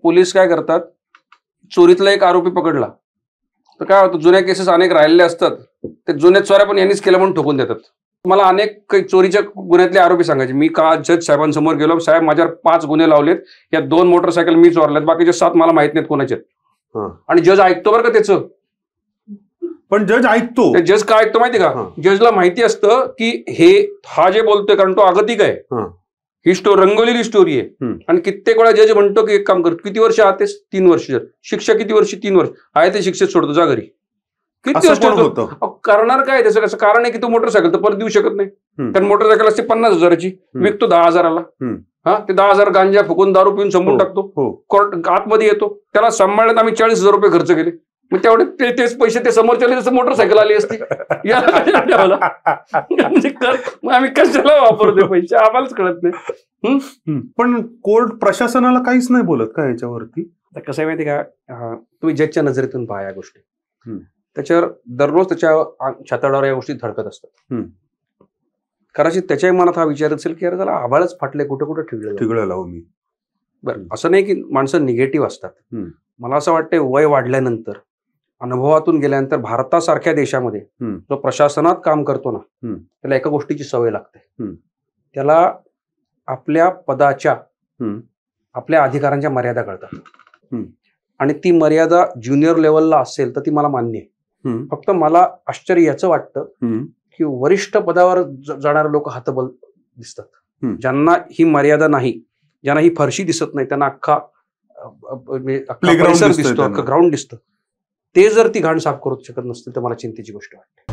Police काय करतात, चोरीतला एक आरोपी पकडला तर काय होतं, जुन्या केसेस अनेक राहिलेले असतात, ते जुन्या चोऱ्या पण यांनीच केल्या म्हणून ठोकून देतात. मला अनेक काही चोरीच्या गुन्ह्यातले आरोपी सांगायचे, मी का जज साहेबांसमोर गेलो, साहेब माझ्यावर 5 गुन्हे लावलेत, या 2 मोटरसायकल मी चोरल्यात, बाकीचे 7 मला माहित नाहीत कोणाचे. आणि जज ऐकतो बरं का त्याचं. पण जज ऐकतो. जज का ऐकतो माहिती का, जजला माहिती असतं की हा जे बोलतोय, कारण तो आगतिक आहे, ही रंगवलेली स्टोरी आहे. आणि कित्येक वेळा जज म्हणतो की एक काम कर, किती वर्ष आतेस, 3 वर्ष, शिक्षा किती वर्षी, 3 वर्ष आहे, ते शिक्षेत सोडतो, जा घरी. किती वर्ष करणार काय त्याचं, कसं कारण आहे की तो मोटरसायकल तर परत देऊ शकत नाही, कारण मोटरसायकल असते 50,000ची, विकतो 10,000ला. ते 10,000 गांजा फुकून दारू पिऊन संपून टाकतो, कोर्ट आतमध्ये येतो, त्याला सांभाळण्यात आम्ही 40,000 रुपये खर्च केले. मग तेवढे तेच पैसे ते समोरच्या जसं मोटरसायकल आली असती, मग आम्ही कशाला वापरतो पैसे, आम्हालाच कळत नाही. पण कोर्ट प्रशासनाला काहीच नाही बोलत का याच्यावरती? कसं आहे माहिती का, तुम्ही जजच्या नजरेतून पहा या गोष्टी, त्याच्यावर दररोज त्याच्या छाताडावर या गोष्टी धडकत असतात. कदाचित त्याच्याही मनात हा विचार असेल की यार त्याला आभाळच फाटले, कुठे कुठे ठिगळं लावू मी. बरं, असं नाही की माणसं निगेटिव्ह असतात. मला असं वाटतंय वय वाढल्यानंतर, अनुभवातून गेल्यानंतर, भारतासारख्या देशामध्ये जो प्रशासनात काम करतो ना, त्याला एका गोष्टीची सवय लागते, त्याला आपल्या पदाच्या, आपल्या अधिकारांच्या मर्यादा कळतात. आणि ती मर्यादा ज्युनियर लेवलला असेल तर ती मला मान्य आहे. फक्त मला आश्चर्य याचं वाटतं की वरिष्ठ पदावर जाणारे लोक हातबल दिसतात, ज्यांना ही मर्यादा नाही, ज्यांना ही फरशी दिसत नाही, त्यांना अख्खा परिसर दिसतो, अख्खा ग्राउंड दिसतं, ते जर ती घाण साफ करू शकत नसतील तर मला चिंतेची गोष्ट वाटते.